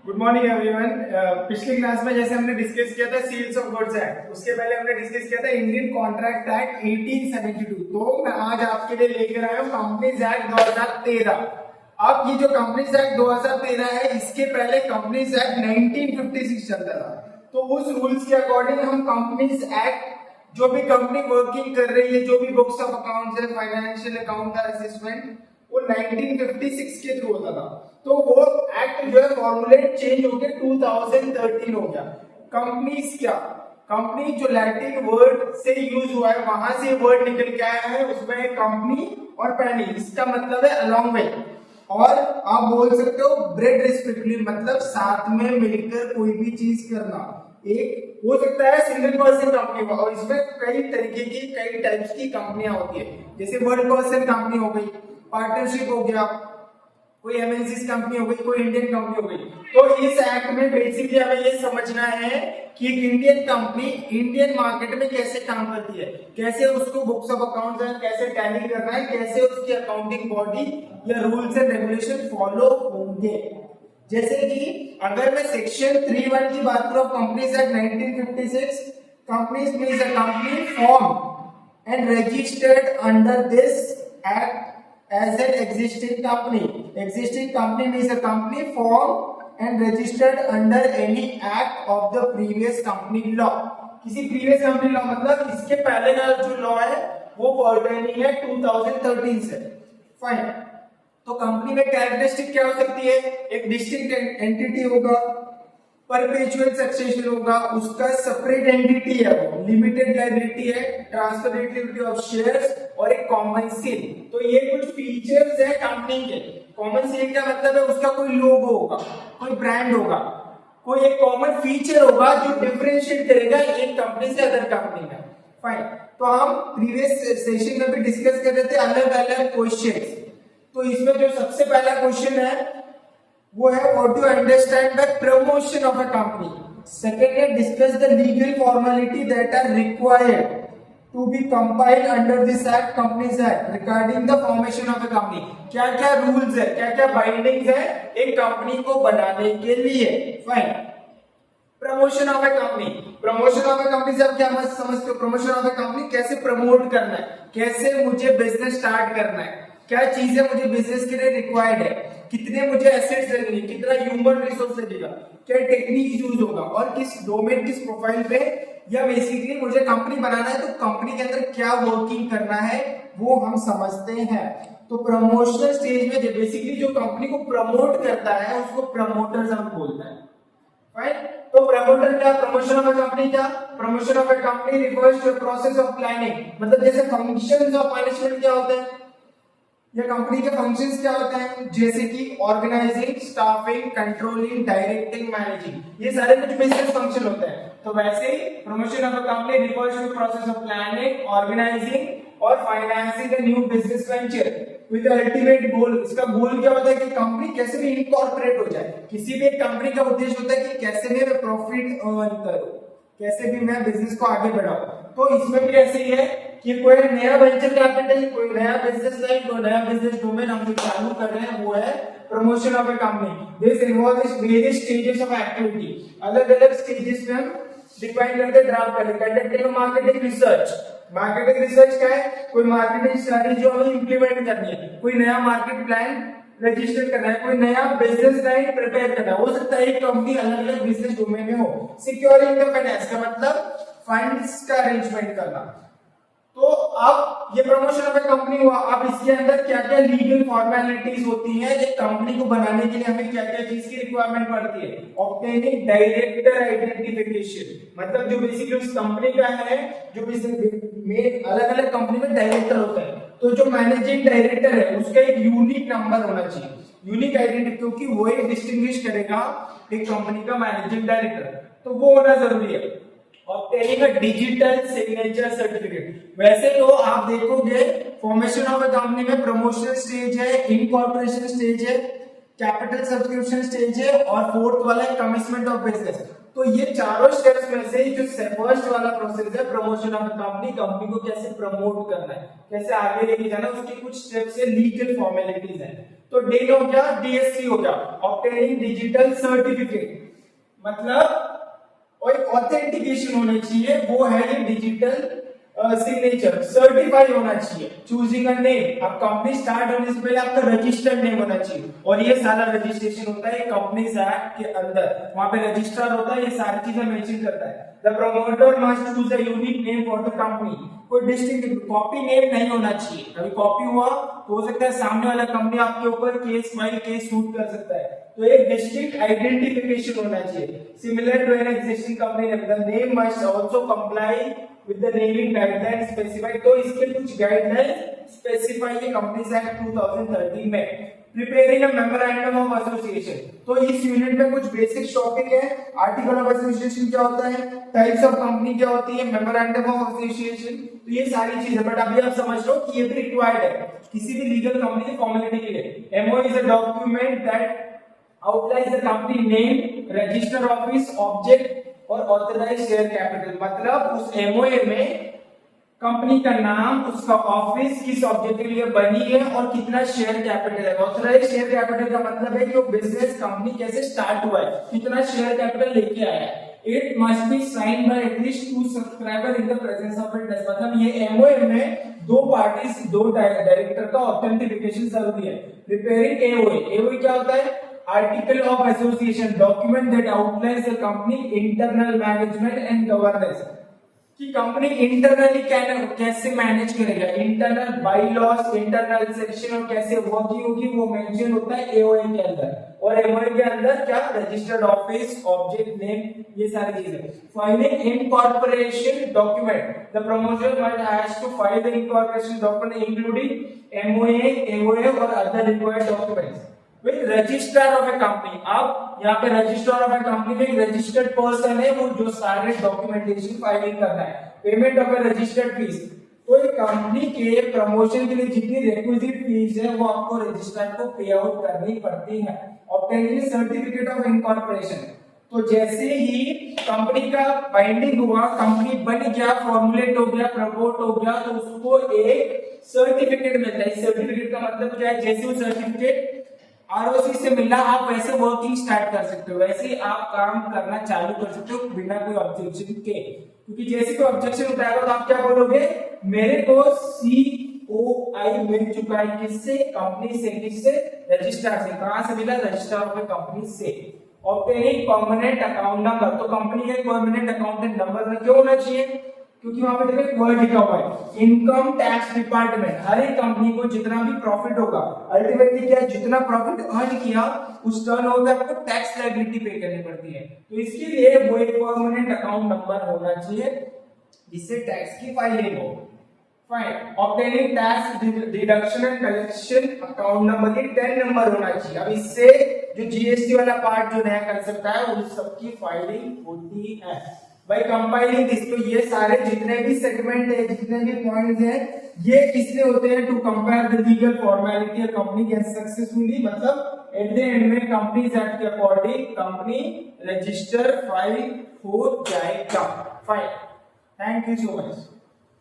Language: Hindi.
Good morning everyone. पिछली क्लास में जैसे हमने डिस्कस किया था सील्स ऑफ गुड्स एक्ट, उसके पहले हमने डिस्कस किया था इंडियन कॉन्ट्रैक्ट एक्ट 1872। तो मैं आज आपके लिए लेकर आया हूँ कंपनीज एक्ट 2013। अब ये जो कंपनीज एक्ट 2013 है, इसके पहले कंपनीज एक्ट 1956 चलता था। तो उस रूल्स के अकॉर्डिंग हम कंपनीज एक्ट, जो भी कंपनी वर्किंग कर रही है, जो भी बुक्स ऑफ अकाउंट्स है, फाइनेंशियल अकाउंट का असेसमेंट, वो 1956 के थ्रू होता था। तो वो एक्ट जो है फॉर्मूलेट चेंज होकर 2013 हो गया। कंपनीज क्या, कंपनी जो लैटिन वर्ड से यूज हुआ है, वहां से वर्ड निकल के आया है। उसमें कंपनी और पैनी, इसका मतलब है अलॉन्ग विद, और आप बोल सकते हो ब्रेड रिस्पेक्टिवली, मतलब साथ में मिलकर कोई भी चीज करना। एक हो सकता है सिंगल पर्सन कंपनी, और इसमें कई तरीके की, कई टाइप्स की कंपनियां होती है। जैसे वर्ड पर्सन कंपनी हो गई, पार्टनरशिप हो गया, कोई एमएनसी कंपनी हो गई, कोई इंडियन कंपनी हो गई। तो इस एक्ट में बेसिकली हमें ये समझना है कि एक इंडियन कंपनी इंडियन मार्केट में कैसे काम करती है, कैसे उसको बुक्स ऑफ अकाउंट्स है, कैसे टैली करना है, कैसे उसकी अकाउंटिंग बॉडी या रूल्स एंड रेगुलेशन फॉलो होंगे। जैसे कि अगर मैं सेक्शन 3(1) की बात करूं companies act 1956, companies means a company form and registered under this act as an existing company. Existing company means a company formed and registered under any act of the previous company law. किसी previous company law मतलब इसके पहले का जो लॉ है वो पर्टेनिंग है 2013 से। फाइन। तो कंपनी में कैरेक्टरिस्टिक क्या हो सकती है? एक डिस्टिंक्ट एंटिटी होगा, परपेचुअल सक्सेशन होगा, उसका सेपरेट एंटिटी है, वो लिमिटेड लायबिलिटी है, ट्रांसफरेबिलिटी ऑफ शेयर्स और एक कॉमन सील। तो ये कुछ फीचर्स है कंपनी के। कॉमन सील का मतलब है उसका कोई लोगो होगा, कोई ब्रांड होगा, कोई एक कॉमन फीचर होगा जो डिफरेंशिएट करेगा एक कंपनी से अदर कंपनी में। फाइन। तो हम प्रीवियस सेशन में भी डिस्कस कर रहे थे अलग अलग क्वेश्चंस। तो इसमें जो सबसे पहला क्वेश्चन है वो है what you understand by promotion of a company. Second है discuss the legal formality that are required to be compiled under this act, companies act, regarding the formation of a company. क्या क्या रूल्स है, क्या क्या बाइंडिंग्स है एक कंपनी को बनाने के लिए। Fine. Promotion of a company, promotion of a company से आप क्या समझते हो? प्रमोशन ऑफ अ कंपनी कैसे प्रमोट करना है, कैसे मुझे बिजनेस स्टार्ट करना है, क्या चीजें मुझे बिजनेस के लिए रिक्वायर्ड है, कितने मुझे एसेट्स लगेंगे, कितना ह्यूमन रिसोर्स लगेगा, क्या टेक्निक यूज होगा, और किस डोमेन, किस प्रोफाइल पे, या बेसिकली मुझे कंपनी बनाना है तो कंपनी के अंदर क्या वर्किंग करना है वो हम समझते हैं। तो प्रमोशनल स्टेज में बेसिकली जो कंपनी को प्रमोट करता है उसको प्रमोटर्स हम बोलते हैं। राइट। तो प्रमोटर क्या, प्रमोशन ऑफ अ कंपनी क्या, promotion of a company refers to process of planning. मतलब जैसे फंक्शंस ऑफ मैनेजमेंट क्या होते हैं या कंपनी के फंक्शंस क्या होते हैं, जैसे कि organising, staffing, controlling, directing, managing, ये सारे कुछ बिजनेस फंक्शन होते हैं। तो वैसे ही promotion of a company refers to process of planning, organising और financing a new business venture with ultimate goal. इसका गोल क्या होता है कि कंपनी कैसे भी इनकॉर्पोरेट हो जाए। किसी भी एक कंपनी का उद्देश्य होता है कि कैसे भी मैं प्रॉफिट अर्न करूं, कैसे भी मैं बिजनेस को आगे बढ़ाऊं। तो इसमें भी ऐसे ही है कि कोई नया वेंचर कैपिटल, कोई नया बिजनेस लाइन, कोई नया बिजनेस डोमेन हम जो चालू कर रहे हैं वो है promotion of a company. This involves various stages of activity. अलग अलग स्टेजेस में हम डिफाइन करके ड्राफ्ट करें। Conducting marketing research, marketing research क्या है? कोई मार्केटिंग स्ट्रेटजी जो हमें इंप्लीमेंट करनी है, कोई नया मार्केट प्लान रजिस्टर करना है, कोई नया बिजनेस लाइन प्रिपेयर करना है। हो सकता है एक कंपनी अलग अलग बिजनेस डोमेन में हो। सिक्योरिंग द फाइनेंस का मतलब फंड्स का अरेंजमेंट करना। तो अब ये प्रमोशन ऑफ अ कंपनी हुआ। अब इसके अंदर क्या क्या लीगल फॉर्मेलिटीज होती हैं, एक कंपनी को बनाने के लिए हमें क्या क्या चीज की रिक्वायरमेंट पड़ती है। ऑब्टेनिंग डायरेक्टर आइडेंटिफिकेशन, मतलब जो बेसिकली उस कंपनी का है, जो में अलग अलग कंपनी में डायरेक्टर होता है, तो जो मैनेजिंग डायरेक्टर है उसका एक यूनिक नंबर होना चाहिए, यूनिक आइडेंटिटी, क्योंकि वो एक डिस्टिंग्विश करेगा एक कंपनी का मैनेजिंग डायरेक्टर, तो वो होना जरूरी है। Obtaining a digital signature certificate. वैसे तो आप देखोगे फॉर्मेशन ऑफ अ कंपनी में प्रमोशन स्टेज है, इनकॉर्पोरेशन स्टेज है, कैपिटल सब्सक्रिप्शन स्टेज है और फोर्थ वाला है कमिटमेंट ऑफ बिजनेस। तो ये चारों स्टेप्स में से जो फर्स्ट वाला प्रोसेस है प्रमोशन ऑफ कंपनी, कंपनी को कैसे प्रमोट करना है, कैसे आगे लेके जाना है, उसके कुछ स्टेप्स है, लीगल फॉर्मेलिटीज है। तो डी हो गया, डीएससी हो गया, ऑब्टेनिंग डिजिटल सर्टिफिकेट, मतलब और ऑथेंटिकेशन होनी चाहिए, वो है ये डिजिटल सिग्नेचर, सर्टिफाई होना चाहिए, चूजिंग अ नेम, अब कंपनी स्टार्ट होने से पहले आपका रजिस्टर्ड नेम होना चाहिए, और ये सारा रजिस्ट्रेशन होता है कंपनीज एक्ट के अंदर, वहां पे रजिस्ट्रार होता है, ये सारी चीजें मेंशन करता है। The promoter must choose a unique name for the company, कोई डिस्टिंक्ट कॉपी नेम नहीं होना चाहिए, कभी कॉपी हुआ तो हो सकता है सामने वाला कंपनी आपके ऊपर केस फाइल केस शूट कर सकता है, तो एक डिस्टिंक्ट आइडेंटिफिकेशन होना चाहिए, similar to an existing company name, the name must also comply with the naming guideline specified, तो इसके कुछ गाइडलाइन स्पेसिफाई है कंपनीज एक्ट 2013 में। Preparing a memorandum of association, तो इस यूनिट में कुछ बेसिक टॉपिक है, आर्टिकल ऑफ एसोसिएशन क्या होता है, टाइप्स ऑफ कंपनी क्या होती है, मेमोरेंडम ऑफ एसोसिएशन, तो ये सारी चीजें, बट अभी आप समझ लो कि ये भी रिक्वायर्ड है किसी भी लीगल कंपनी की फॉर्मेलिटी के लिए। MO is a document that outlines the company name, register office, object और ऑथराइज्ड शेयर कैपिटल, मतलब उस एमओए में कंपनी का नाम, उसका ऑफिस किस ऑब्जेक्ट के लिए बनी है और कितना शेयर कैपिटल है। ऑथराइज्ड शेयर कैपिटल का मतलब है कि वो बिजनेस कंपनी कैसे स्टार्ट हुआ है, कितना शेयर कैपिटल लेके आया है। It must be sign by at least 2 subscriber in the presence of witness, मतलब ये एमओए में दो पार्टीज, दो डायरेक्टर का ऑथेंटिफिकेशन जरूरी है। प्रिपेयरिंग एओए, एओए क्या होता है, article of association, document that outlines the company internal management and governance, कि कंपनी इंटरनली कैसे मैनेज करेगा, internal by loss, internal section और कैसे वर्किंग होगी वो मेंशन होता है एओए के अंदर, और एओए के अंदर क्या, रजिस्टर्ड ऑफिस, ऑब्जेक्ट नेम, ये सारी चीजें। Filing incorporation document, the promoter has to file the incorporation document including MOA, AOA और other required documents with registrar of a company. अब यहाँ पे रजिस्ट्रार ऑफ ए कंपनी में रजिस्टर्ड पर्सन है, वो जो सारे डॉक्यूमेंटेशन फाइलिंग करना है। Payment of a registered fee, तो एक कंपनी के प्रमोशन के लिए जितनी रिक्विजिट फीस है वो आपको रजिस्ट्रार को पे आउट करनी पड़ती है। ऑब्टेनिंग सर्टिफिकेट ऑफ इनकॉर्पोरेशन, तो जैसे ही कंपनी का बाइंडिंग हुआ, कंपनी बन गया, फॉर्मुलेट हो गया, प्रमोट हो गया, तो उसको एक सर्टिफिकेट मिलता है। सर्टिफिकेट का मतलब क्या है, जैसे वो सर्टिफिकेट आरओसी से मिला, आप वैसे वर्किंग स्टार्ट कर सकते हो, वैसे ही आप काम करना चालू कर सकते हो बिना कोई ऑब्जेक्शन के, क्योंकि जैसे कोई ऑब्जेक्शन उठाएगा तो आप क्या बोलोगे, मेरे को सीओआई मिल चुका है, किससे, कंपनी से, किससे, रजिस्ट्रार से। कहां से मिला, रजिस्ट्रार ऑफ कंपनी से। ऑब्टेनिंग परमानेंट अकाउंट नंबर, तो कंपनी का परमानेंट अकाउंटेंट नंबर क्यों होना चाहिए, क्योंकि वहां पे देखो एक वर्ड लिखा हुआ है, इनकम टैक्स डिपार्टमेंट, हर एक कंपनी को जितना भी प्रॉफिट होगा, अल्टीमेटली क्या है, जितना प्रॉफिट अर्न किया उस टर्नओवर पे आपको टैक्स लायबिलिटी पे करनी पड़ती है, तो इसके लिए वो एक परमानेंट अकाउंट नंबर होना चाहिए जिससे टैक्स की फाइलिंग हो। Fine, obtaining tax deduction and collection account number, ये 10 नंबर होना चाहिए। अब इससे जो जीएसटी वाला पार्ट जो नया कंसेप्ट है उस सबकी फाइलिंग होती है। बाय कंपाइलिंग दिस, तो ये सारे जितने भी सेगमेंट है, जितने भी पॉइंट्स हैं, ये किसलिए होते हैं, to compare the legal formality of company कैसे सक्सेसफुली, मतलब एट द एंड में कंपनीज एक्ट के अकॉर्डिंग कंपनी रजिस्टर फाइल हो जाएगा। Fine, thank you so much.